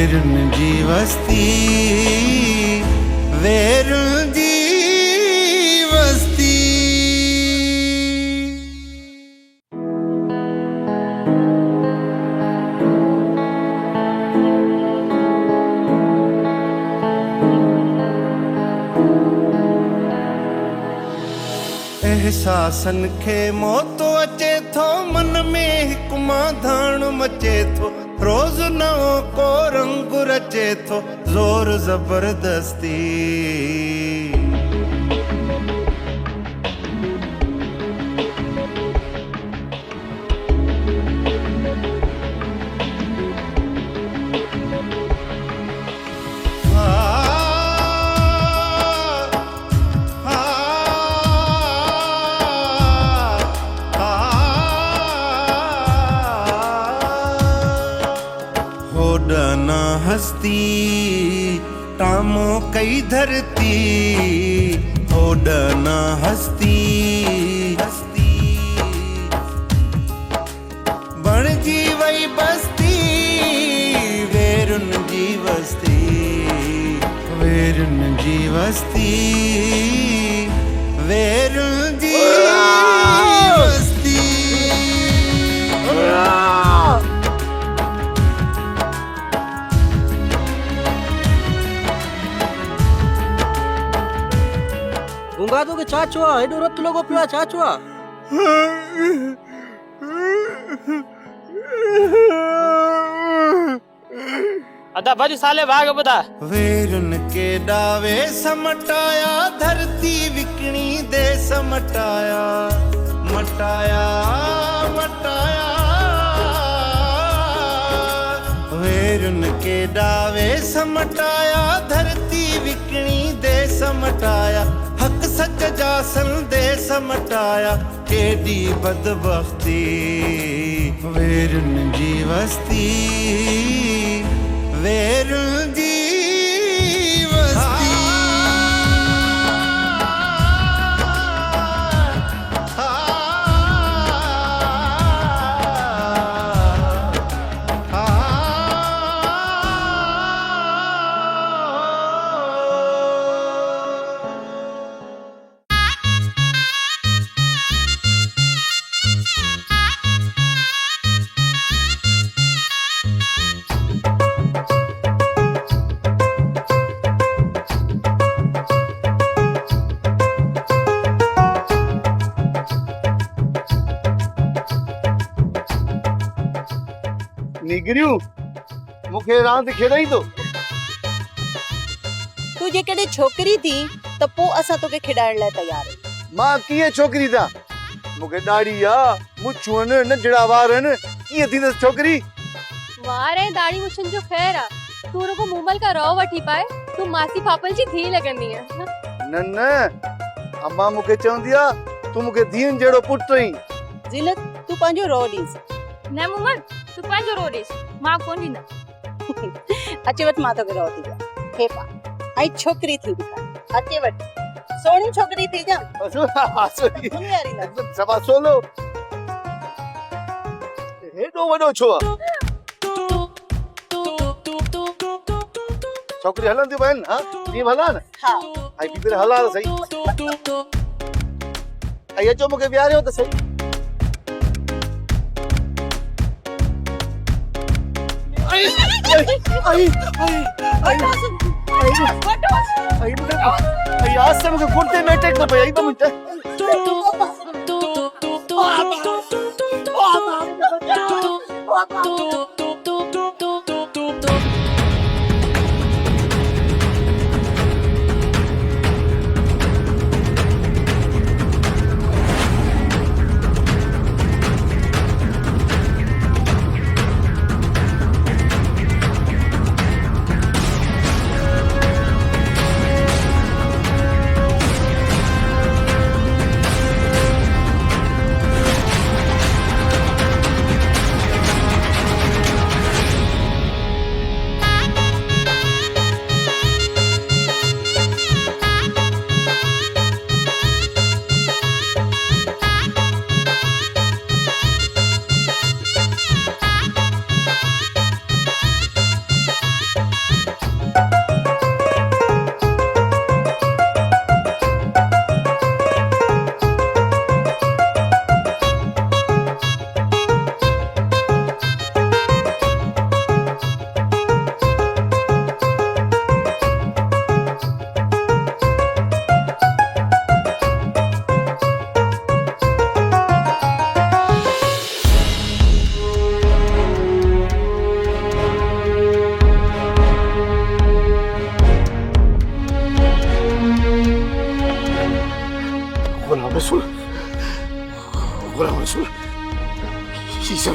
वेरुन जी वस्ती, वेरुन जी वस्ती। एहसासन खे मौत अचे थो, मन में हिकुमा धाण मचे थो, रोज नओ को रंग रचे थो, जोर जबरदस्ती। हस्ती टामो कई धरती, ओडना हस्ती हस्ती बण जी वही बस्ती, वेरुन जी वस्ती, वेरुन जी वस्ती, वेरुन जी वस्ती। गुंगा तो के चाचुआ हेडो रत लोगो पिया चाचुआ। अदा बाजू साले भाग बता। वेरुन के डावे समटाया, धरती विकणी दे समटाया, मटाया मटाया। वेरुन के डावे समटाया, धरती विकणी दे समटाया, हक सच जा संदेश मटाया, केडी बदबख्ती, वेरुन जी वस्ती, वेरुन जी वस्ती। निगरियूं मूंखे रांदि खेॾाई तो। तू जेकॾहिं छोकिरी थी त पोइ असां तोखे खिॾाइण लाइ तयार आहियूं। मां कीअं छोकिरी था, मूंखे ॾाढ़ी आहे, मुछूं आहिनि, नंढड़ा वार आहिनि, कीअं थींदसि छोकिरी? वार ऐं दाढ़ी मुछुनि जो ख़ैर आहे, तू रुगो मूमल का रओ वठी पाए, तू मासी पापल जी थी लॻंदी आहे। न अम्मा मूंखे चवंदी आहे तूं मूंखे धीअनि जहिड़ो पुटु आहीं। ज़ीनत तू पंहिंजो रओ ॾींस। न मूमल तू पंहिंजो रो ॾिस, मां कोन ॾींदा। अचे वटि मां तोखे रओ थी ॾियां, हे पा ऐं छोकिरी थी ॾिखां, अचे वटि सोणी छोकिरी थी जा। सभा सोलो हेॾो वॾो छो आहे? छोकिरी हलंदियूं आहिनि, हा ईअं हला न। हा ऐं ॿीहर हला त सही, ऐं अचो मूंखे विहारियो त सही। आज से मुझे गुर्दे में अटैक न पया, 2 मिनट।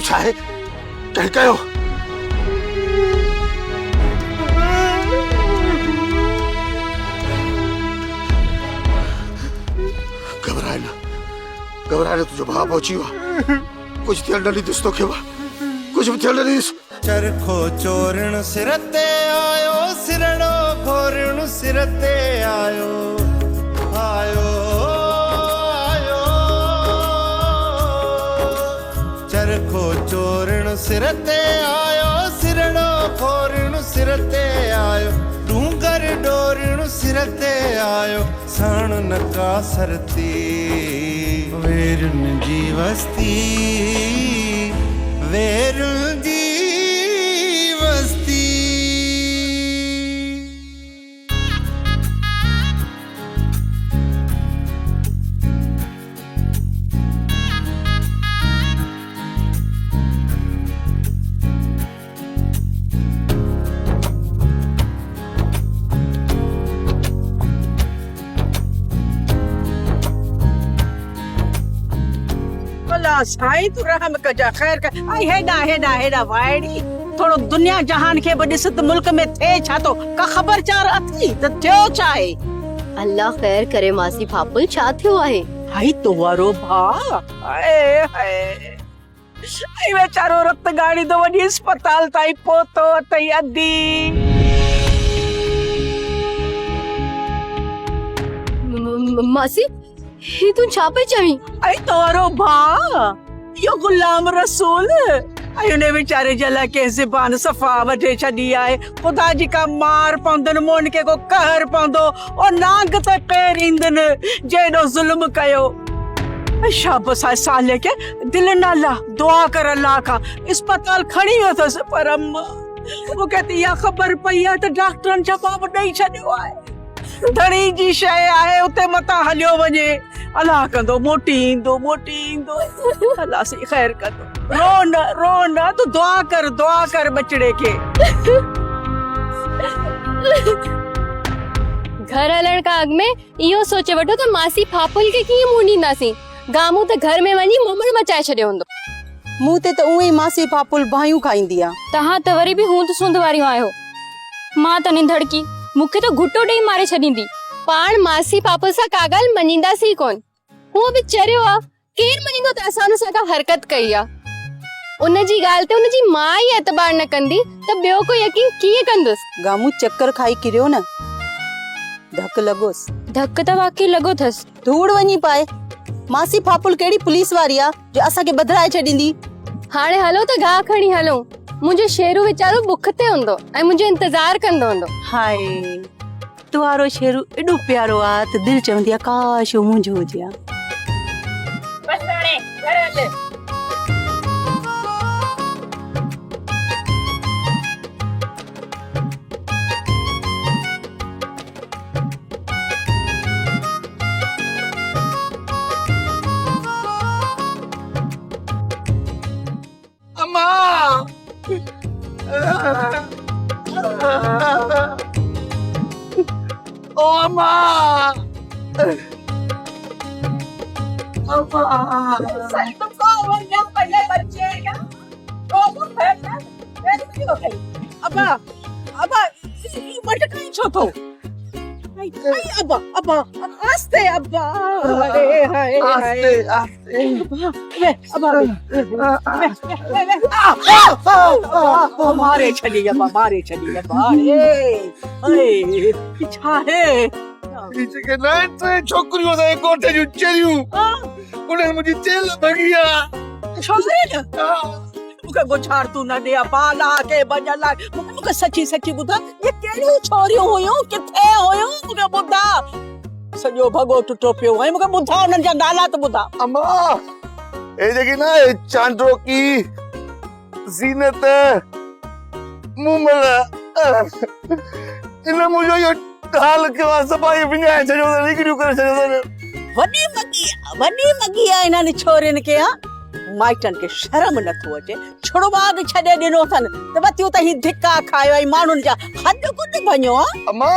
छा है कहीं कयो घबराए तुझो भाउ पहुची हुआ कुछ थियल न ॾिस तोखे कुछ भी थियल न ॾिस चरखो चोरण सिर ते आयो सिरड़ो घोरण सिर ते आयो आयो आयो चरखो चोरण सिर ते आयो सिरड़ो घोरण सिर ते आयो डूंगर डोरण सिर ते आयो साण नका सरती वेरुन जी वस्ती वेरुन जी वस्ती साईं तू रहम कजा खैर कर आई हेडा वाइड़ी थोड़ो दुनिया जहान के बडिस त मुल्क में थे छा तो का खबरचार अथी त थियो चाहे अल्लाह खैर करे मासी फापुल छा थियो आहे हाई तो वारो भा हाय हाय आई बेचारो रत गाड़ी तो वडी अस्पताल ताई पोतो तई अदी मासी ही तू छा पे चाही आई तो वारो भा यो गुलाम रसूल आई उन्हें बेचारे जला के ज़बान सफा वठे छडी आए खुदा जी का मार पौंदन मोन के को कहर पौंदो और नाग ते पैर इंदन जेडो जुल्म कयो शाबाश साले के दिल नाला दुआ कर अल्लाह का अस्पताल खड़ी हो तो पर अम्मा वो कहती या खबर पई तो डॉक्टरन जवाब नहीं छडियो आए धड़ी जी शय आए उते मता हलियो वने अल्लाह कंदो मोटी इंदो अल्लाह से खैर कंदो रो न तू दुआ कर बचड़े के घर हलण का अग में इहो सोचे वठो त मासी फापुल के कीअं मुंह ॾींदासीं गामू त घर में वञी मुमड़ मचाए छॾियो हूंदो मुंह ते त उहे मासी फापुल भाइयूं खाईंदी आ तहां त वरी बि हूंद सुंद वारियूं आहियो मां त निंधड़की मूंखे तो घुटो ॾेई मारे छॾींदी पाण मासी पापा सां का ॻाल्हि मञींदासीं कोन हूअ बि चरियो आ केर मञींदो त असां हुन सां का हरकत कई आ उनजी ॻाल्हि ते उनजी मां ई एतबार न कंदी त ॿियो कोई यकीन कीअं कंदुसि गामू चक्कर खाई किरियो न धक लगोस धक त वाकई लॻो अथसि धूड़ वञी पाए मासी फापुल केड़ी पुलिस वारी आ जो असां के बदराए छॾींदी हाणे हलो त गाह खणी हलो मुंहिंजो शेरू वीचारो बुख ते हूंदो ऐं मुंहिंजो इंतजार कंदो हूंदो हाय तुआरो शेरू एॾो प्यारो आ त दिल चवंदी आ काश वो मुंहिंजो हुजे आ बस हाणे घर हल ओ अम्मा सच तुमको वन्या पहले बच्चे क्या को फेंका ऐसे हो गई अबा ये मट कहीं छोतो अबा आस्ते अबा अरे हाय आस्ते वे अबा मारे छली अबा अरे छा है पीछे के नाइन से छोकरियों से कोठे जो चलियो उन्हें मुझे तेल भगिया छोरे न मुके गोछार तू न दे बाला के बजला मुके सच्ची बुधा ये केड़ी छोरियो होयो किथे होयो मुके बुधा सजो भगो टुटो पियो है मुके बुधा उनन जा नाला त बुधा अम्मा ए जगी ना चांदरो की जीनत मुमला इन मुझे यो हाल के वास्ते सफाई बिना छजो निकरियो करे छजो वडी मगी आ इना ने छोरन के आ माइटन के शर्म न थो अचे छोड़ो बाग छडे दिनो थन त बतियो त ही धिक्का खायो आई मानुन जा हद कुद बन्यो अम्मा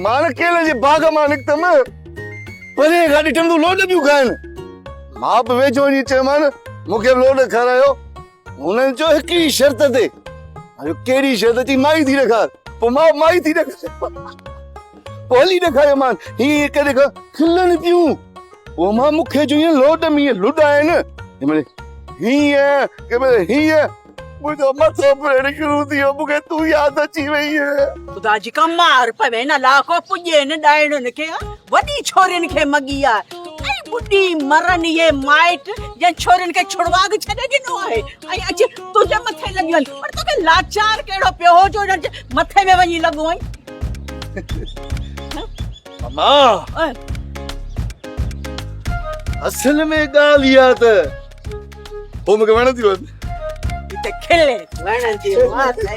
मान केले जे बाग मा निकतम परे गाडी टम लोड बियो खान मां पे वेजो नी चे मन मुके लोड खरायो उन्हें जो है की शर्त दे अरे केड़ी शर्त थी माई थी रखा पमा माई थी रखा पोली रखा मान ही करे का खिलन पियो वो मां मुखे जो ये लोट में लुटा है ना मेरे ही है के मेरे ही है मुझे मथो पर करू दियो मुखे तू याद अची वई है खुदा जी का मार पवे न लाखो पुजे न डायण के वडी छोरन के मगिया ऐ बुड्ढी मरन ये माइट जे छोरन के छुड़वा के छडे दिनो है ऐ अच तुझे मथे लगल पर तो के लाचार केड़ो पियो हो जो मथे में वनी लगो है मामा असल में गालिया त ओ मुखे वण थी ते खेले वणन जी माता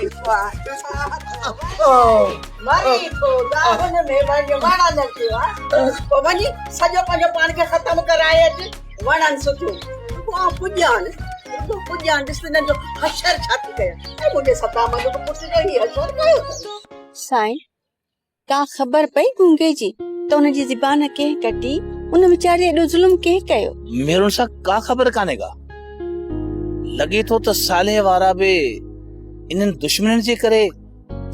मारी तो दावन में वण वणा न थियो तो वनी सजो पंजो पान के खत्म कराए वणन सुठो को पुजान तो पुजान दिसन जो हशर छाती कया ए मुझे सता मन तो पुछ रही हशर कयो साईं का ख़बर पई गूंगे जी तो उन जी ज़बान के कटी उन वीचारे एडो जुल्म के कयो मेरुन सा का ख़बर काने का लगे तो साले वारा बे इनन दुश्मनन जे करे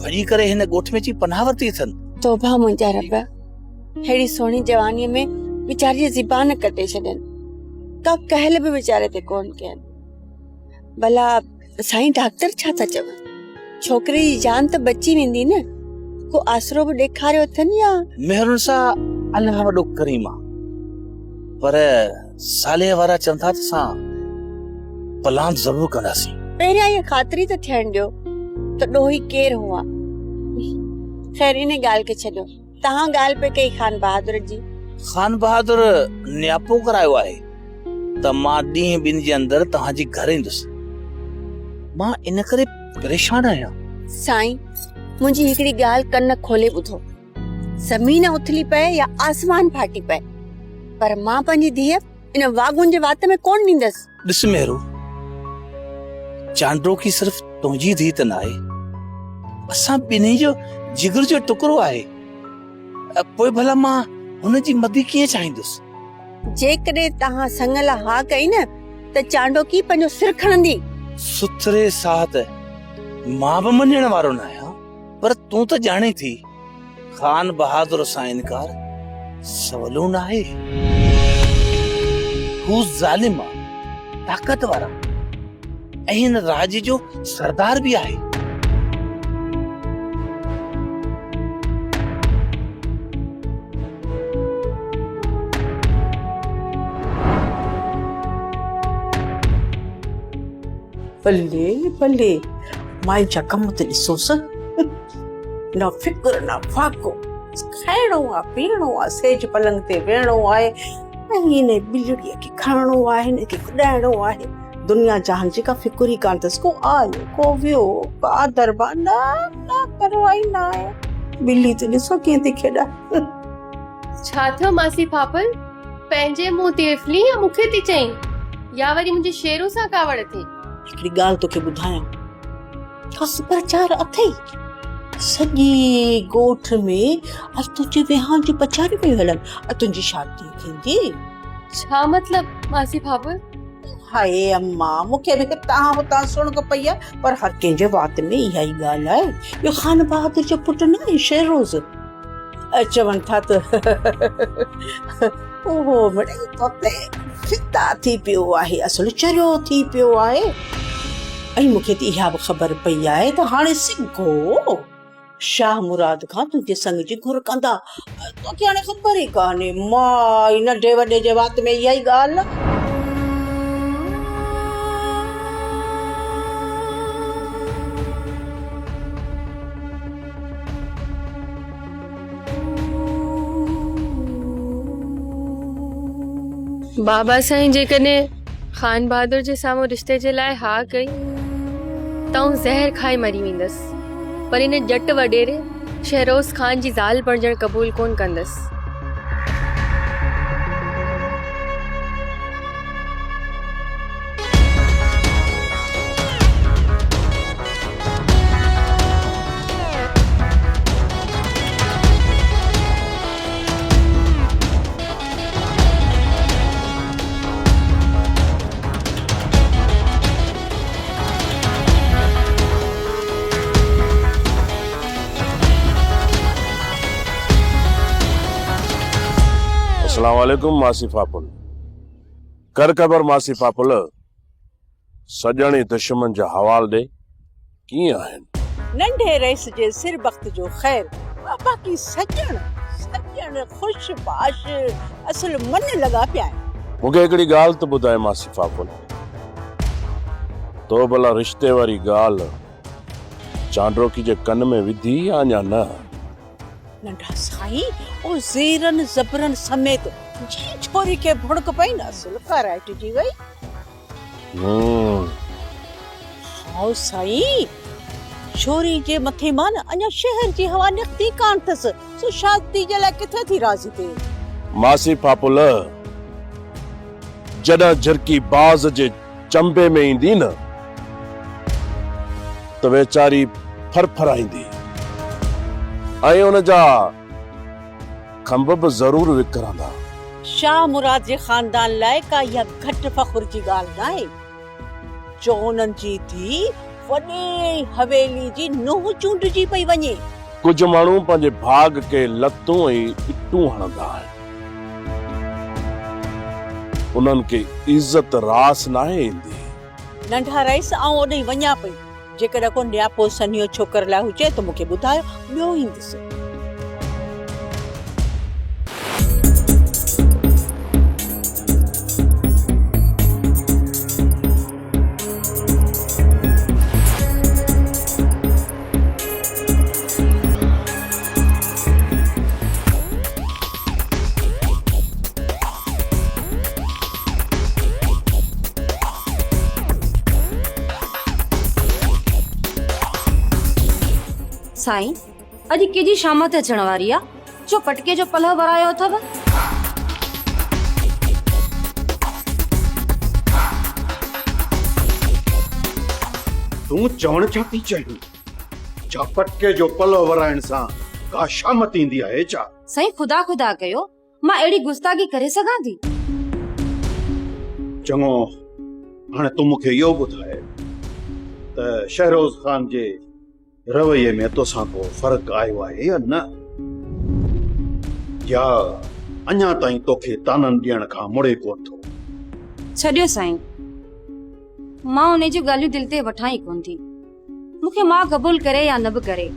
भरी करे हिन गोठ में ची पनाह वरती थन तौबा मुंजा रब हेड़ी सोनी जवानी में वीचारी ज़बान कटे छडन का कहल भी वीचारे ते कोन केन भला साईं डॉक्टर छा था चव छोकरी जी जान तो बची वेंदी न को आसरो भी देखारियो थन या मेरुन सा अल्लाह वडो करीमा पर साले वारा चंदा सा प्लान जरूर कंदासी पहिरिया ये खातरी तो थियण दियो तो डोही केर हुआ खैर इने गाल के छडो तहां गाल पे कई खान बहादुर जी खान बहादुर न्यापो करायो आहे त मां ॾींहं ॿिनि जे अंदर तहां जी घर ईंदुसि मां इन करे परेशान आहियां साईं मुंहिंजी हिकड़ी गाल कन खोले ॿुधो ज़मीन उथली पए या आसमान फाटी पए पर मां पंहिंजी धीअ इन वागुन जे वात में कोन ॾींदसि ॾिस मेरू चांडो की सिर्फ तुंहिंजी धीअ त न आहे असां ॿिन्ही जो जिगर जो टुकड़ो आहे पोइ भला मां हुन जी मदी कीअं चाहींदुसि जेकॾहिं तहां संग ला हा कई न त चांडो की पंहिंजो सिर खणंदी सुथरे साह त मां बि मञण वारो न आहियां पर तूं त ॼाणे थी खान बहादुर सां इनकार सवलो न आहे हू ज़ालिम आहे ताक़त वारा ऐं हिन राज जो सरदार भी आहे बल्ले बल्ले माई जा कम ते ॾिसोस न फिक्र न फाको खाइणो आहे पीअणो आहे सेज पलंग ते वेहणो आहे ऐं इन बिजड़ीअ खे खणणो आहे हिन खे कुॾाइणो आहे दुनिया जहान जी का फिक्र ही कान अथसि को आयो को वियो का दरबार न करवाई न आहे बिल्ली त ॾिसो कीअं थी खेॾा छा थियो मासी पापल पंहिंजे मुंहुं तेफली या मूंखे थी चईं या वरी मुंहिंजे शेरू सां कावड़ थी हिकिड़ी ॻाल्हि तोखे ॿुधायां खस प्रचार अथई सॼी ॻोठ में अॼु तुंहिंजे विहांउ जी पचारी पई हलनि तुंहिंजी शादी थींदी छा मतलब मासी पापल हाय अम्मा मूंखे बि तव्हां हुतां सुण पई आहे पर हर कंहिंजे वात में इहा ई ॻाल्हि आहे इहो खान बहादुर जो पुटु न आहे शेरोज़ चवनि था त उहो मिड़ई तोते फिदा थी पियो आहे असुल चरियो थी पियो आहे ऐं मूंखे त इहा बि ख़बर पई आहे त हाणे सिघो शाह मुराद खां तुंहिंजे संग जी घुर कंदा तोखे हाणे ख़बर ई कान्हे मां नंढे वॾे जे वात में इहा ई ॻाल्हि बाबा साईं जेकॾहिं खान बहादुर जे साम्हूं रिश्ते जे लाइ हा कई त आऊं ज़हर खाई मरी वेंदसि पर इन जट वॾेरे शहरोज़ खान जी ज़ाल बणजण क़बूल कोन कंदसि अस्सलाम वालेकुम मासी पापुल। कर ख़बर मासी पापुल, सजणी दुश्मन जा हवाल दे कीअं आहिनि? नंढे रईस जे सिर वक्त जो खैर, बाकी सजण सजण खुश बाश असल मन लगा पिया आहिनि। मूंखे हिकिड़ी ॻाल्हि त ॿुधाए मासी पापुल, तो भला रिश्ते वारी ॻाल्हि चांडरोकी जे कन में विधी या अञा न? नंढा साईं ओ ज़ेरन ज़बरन समेत जी छोरी के भुड़क पई न असल कराइट जी वई। हाउ साईं, छोरी जे मथे मान अञा शहर जी हवा निकती कान थस, सो शादी जे लाइ किथे थी राज़ी थे? मासी पापुल, जॾहिं झरकी बाज़ जे चंबे में ईंदी न त वेचारी फरफराईंदी ऐं उन जा खंभ बि ज़रूर विकिरंदा। शाह मुराद जे खानदान लाइ का इहा घटि फ़खुर जी ॻाल्हि न आहे जो उन्हनि जी धीउ वॾे हवेली जी नुंहुं चूंडजी पई वञे। कुझु माण्हू पंहिंजे भाग के लतूं ऐं इटूं हणंदा आहिनि, उन्हनि खे इज़त रास नाहे ईंदी। नंढा रईस आऊं ओॾे वञा पई, जेकॾहिं को न्यापो सनियो छोकर लाइ हुजे त मूंखे ॿुधायो, ॿियो ईंदुसि। साईं, अॼु केजी शाम ते अचण वारी आ, जो पटके जो पलव भरायो अथव? तूं चवण छा थी चाहीं? छा पटके जो पलव वराइण सां का शामत ईंदी आहे छा? साईं खुदा खुदा कयो, मां अहिड़ी गुस्ताखी करे सघां थी? चङो, हाणे तूं मूंखे इहो ॿुधाए त शहरोज़ ख़ान जे रवैये में तोसां को फ़र्क़ु आयो आहे या न, या अञा ताईं तोखे ताननि ॾियण खां मुड़े कोन थो? छॾियो साईं, मां उन जी ॻाल्हियूं दिलि ते वठां ई कोन थी। मूंखे मां क़बूल करे या न बि करे,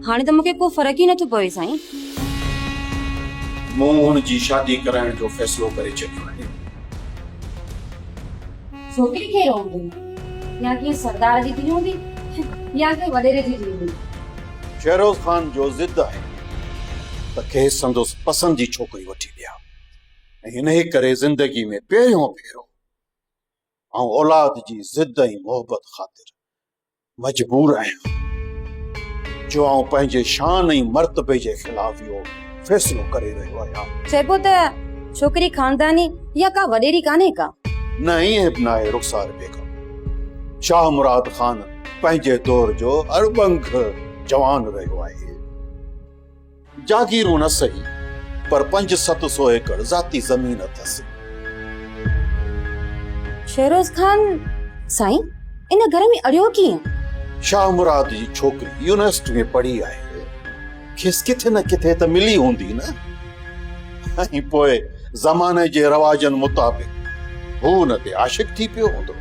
हाणे त मूंखे को फ़र्क़ु ई नथो पवे साईं। मूं हुन जी शादी कराइण जो फ़ैसिलो करे छॾियो आहे। छोकिरी खे रहंदी या कि सरदार जी थी हूंदी या कि वॾेरे जी थी हूंदी? शहरोज़ ख़ान जो ज़िद आहे त खेसि संदसि पसंद जी छोकिरी वठी ॾिया, ऐं हिन करे ज़िंदगी में पहिरियों भेरो ऐं औलाद जी ज़िद ऐं मोहबत ख़ातिर मजबूर आहियां जो आऊं पंहिंजे शान ऐं मर्तबे जे ख़िलाफ़ इहो फ़ैसिलो करे रहियो आहियां। चइबो त छोकिरी खानदानी या का वॾेरी कान्हे का? न, ईअं बि न आहे रुख़सार बेगम। शाह मुराद ख़ान पंहिंजे दौर जो अड़बंग जवान रहियो आहे। जागीरूं न सही, पर 500-700 एकड़ ज़ाती ज़मीन अथसि। शहरोज़ खान साईं इन घर में अड़ियो कीअं? शाह मुराद जी छोकिरी यूनिवर्सिटी में पढ़ी आहे, खेसि किथे न किथे त मिली हूंदी न, ऐं पोइ ज़माने जे रवाजनि मुताबिक़ हू हुन ते आशिक़ थी पियो हूंदो,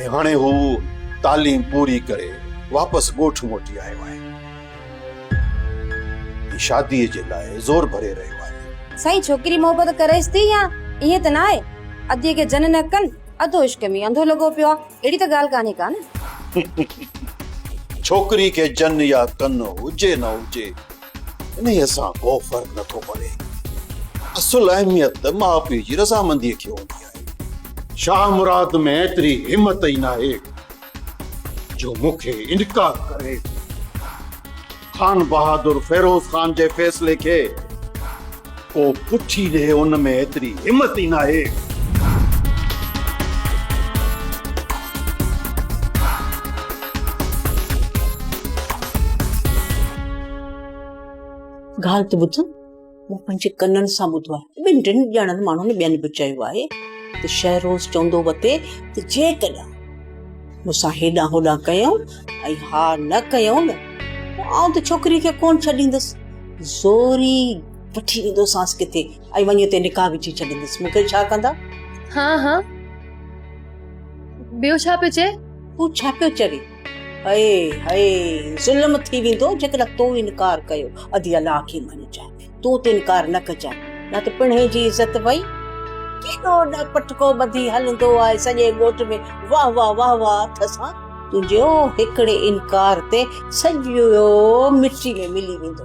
ऐं हाणे हू तालीम पूरी करे वापसि ॻोठ मोटी आयो आहे, शादीअ जे लाइ ज़ोर भरे रहियो आहे। साईं छोकिरी मोहबत करेसि थी या ईअं त न आहे? अधे खे जन न कनि, अधो इश्क में अंधो लॻो पियो आहे, अहिड़ी त ॻाल्हि कान्हे का न? छोकिरी खे जन या कन हुजे न हुजे, इन सां को फ़र्क़ु नथो पवे। असुल अहमियत त माउ पीउ जी रज़ामंदीअ खे हूंदी आहे। शाह मुराद में एतिरी हिमत ई न आहे जो मूंखे इनकार करे खान बहादुर फेरोज खान जे फ़ैसिले खे को पुठी ॾे, उन में एतिरी हिमत ई न आहे। ॻाल्हि त ॿुध, मूं पंहिंजे कननि सां ॿुधो आहे, ॿिनि टिनि ॼणनि माण्हुनि ॿियनि बि चयो आहे त शहरोज़ चवंदो वते त जेकॾहिं मूंसां हेॾां होॾां कयूं ऐं हा न कयूं न, आउं त छोकिरी खे कोन छॾींदसि, ज़ोरी वठी वेंदो सांस किथे ऐं वञी ते निकाह विझी छॾींदुसि मूंखे छा कंदा? हाँ हाँ ॿियो छा पियो चए? तूं छा पियो चवे? हाय हाय ज़ुल्म थी वेंदो जेकॾहिं तूं इनकार कयो अधी अलाह खे मञजांइ तूं ते इनकार न कजांइ न त पिणे जी इज़त वई केॾो न पटको ॿधी हलंदो आहे सॼे ॻोठ में वाह वाह वाह वाह अथसां तुंहिंजो हिकिड़े इनकार ते सॼो मिटी में मिली वेंदो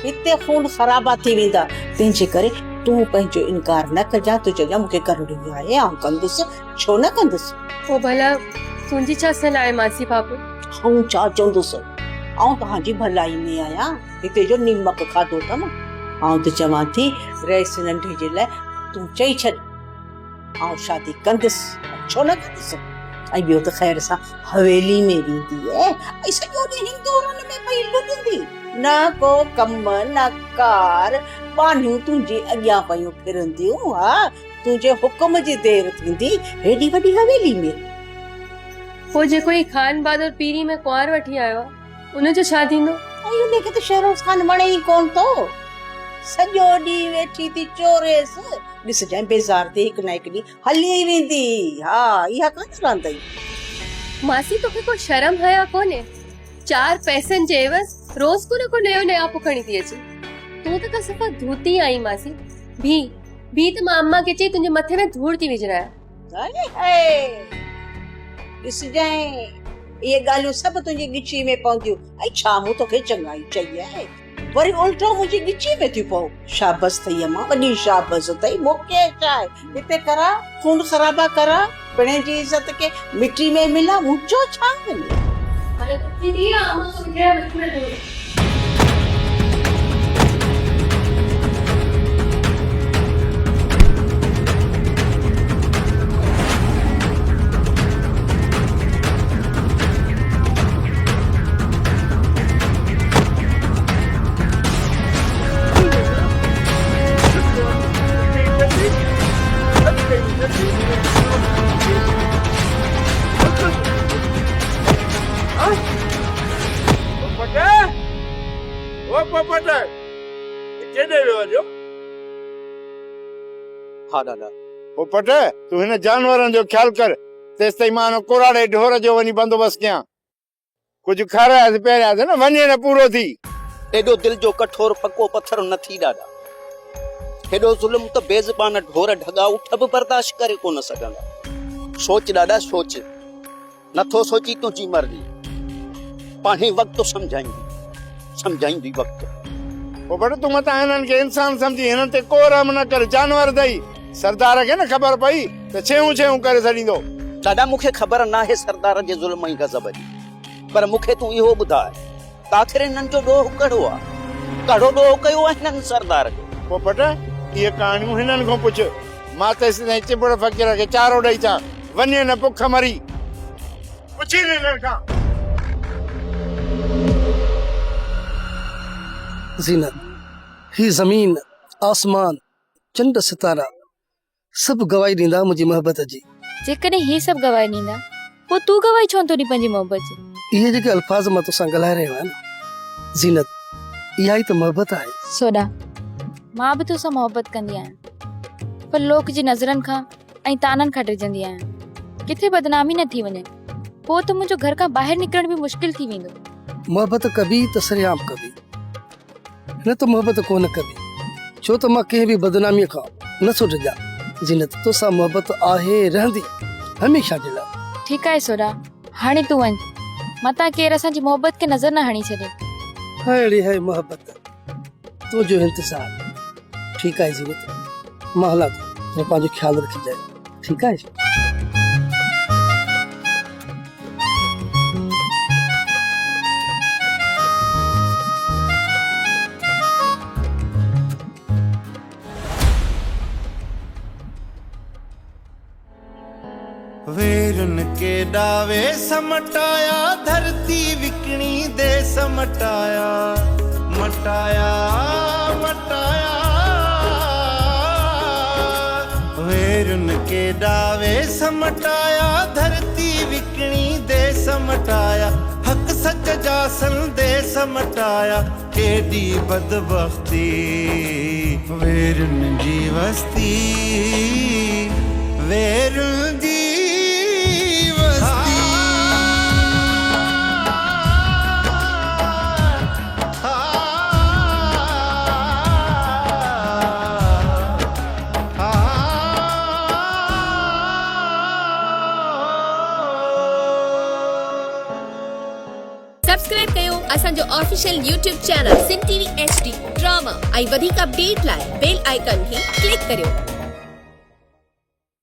हिते खून ख़राबा थी वेंदा तंहिंजे करे तूं पंहिंजो इनकार न कजां तूं चइजां मूंखे करणो आहे आउं कंदुसि छो न कंदुसि पोइ भला तुंहिंजी छा सलाह आहे मासी पापो? आउं छा चवंदुसि आउं तव्हांजी भलाई में आहियां हिते जो नीमक खाधो अथमि आउं त चवां थी रहिस नंढे जे लाइ तूं चई छॾ आउं शादी कंदुसि छो न कंदुसि ऐं ॿियो त ख़ैर सां हवेली में वेंदी ऐं सॼो ॾींहुं हिंदुरनि में पई लुॾंदी न को कम न कार पानियूं तुंहिंजी अॻियां पयूं फिरंदियूं हा तुंहिंजे हुकुम जी देरि थींदी हेॾी वॾी हवेली में पोइ जेको ही खान बहादुर पीरी में कुंवार वठी आयो आहे उनजो छा थींदो? उनखे त शहरोज़ खान वणे ई कोन थो सॼो ॾींहुं वेठी थी चोरेसि ॾिसजांइ बेज़ार ते हिकु न हिकु ॾींहुं हली ई वेंदी हा इहा कान रहंदई। मासी तोखे को शर्म हया कोन्हे? 4 पैसनि जे एवज़ रोज़ को नयो नयापो खणी थी अचे तूं त का सफ़ा धूती आई मासी भी त मां अम्मा खे चई तुंहिंजे मथे में धूड़ थी विझराया ॾिसजांइ इहे ॻाल्हियूं सभु तुंहिंजी ॻिची में पवंदियूं ऐं छा मूं तोखे चङाई चई आहे वरी उल्टो मुंहिंजी ॻिची में थियूं पओ शाबस अथई अम्मा वॾी शाबस अथई मूंखे छा आहे हिते करा खून ख़राबा करा पिणे जी इज़त खे मिटी में मिला मुंहिंजो छा मिले हाँ दादा ओ पट तू हिन जानवरनि जो ख्याल कर तेस ताईं मां कोराड़े ढोर जो वञी बंदोबस्त कयां कुछ खारायासीं पहिरियासीं न वञे न पूरो थी एॾो दिल जो कठोर पको पत्थर न थी ॾाढा हेॾो ज़ुल्म त बेज़बान ढोर ढगा उठ बि बर्दाश्त करे कोन सघंदा सोच ॾाढा सोच नथो सोची तुंहिंजी मर्ज़ी पाणे वक़्तु सम्झाईंदी वक़्तु ओ बट तू मता हिननि खे इंसान सम्झी हिननि ते को रहम न कर जानवर अथई सरदार खे न ख़बर पई त छेऊं करे छॾींदो ॾाढा मूंखे ख़बर नाहे सरदार जे ज़ुल्म ऐं गज़ब जी पर मूंखे तूं इहो ॿुधाए त आख़िर हिननि जो ॾोह कहिड़ो आहे कहिड़ो ॾोह कयो आहे हिननि सरदार खे ओ पट इहे कहाणियूं हिननि खां पुछ मां तेसि ताईं चिबड़ फ़क़ीर खे चारो ॾेई अचां वञे न बुख मरी पुछी हिननि खां ज़ीनत ही ज़मीन आसमान चंड सितारा सब गवाही ॾींदा मुंहिंजी मोहब्बत जी जेकॾहिं ही सभु गवाही ॾींदा पोइ तूं गवाही छो थो ॾी पंहिंजी मोहब्बत जी? इहे जेके अल्फाज़ मां तोसां ॻाल्हाए रहियो आहियां न ज़ीनत इहा ई त मोहब्बत आहे। सोडा मां बि तोसां मोहब्बत कंदी आहियां पर लोक जी नज़रनि खां ऐं ताननि खां डिॼंदी आहियां किथे बदनामी न थी वञे पोइ त मुंहिंजो घर खां ॿाहिरि निकिरण बि मुश्किल थी वेंदो। मोहब्बत कबी त सरेआम कबी न त मोहब्बत कोन कबी छो त मां कंहिं बि बदनामीअ खां न थो डिॼां ज़ीनत तोसां मोहब्बत आहे रहंदी हमेशा जे लाइ। ठीकु आहे सोडा हाणे तूं वञ मतां केरु असांजी मोहब्बत खे नज़र न हणी छॾे। अहिड़ी है मोहब्बत तुंहिंजो इंतज़ार ठीकु आहे ज़ीनत मां हलां थो पंहिंजो ख़्यालु रखिजांइ ठीकु आहे। वेरन के डावे समटाया धरती विकणी दे समटाया मटाया मटाया वेरन के डावे समटाया धरती विकणी दे समटाया हक सच लालच जा संदेश मटाया केडी बदबख्ती वेरुन जी वस्ती वेरुन जी वस्ती सब्सक्राइब कयो असांजो official YouTube channel Singh TV HD drama ऐं वधीक अपडेट लाइ बेल आइकन खे क्लिक करियो।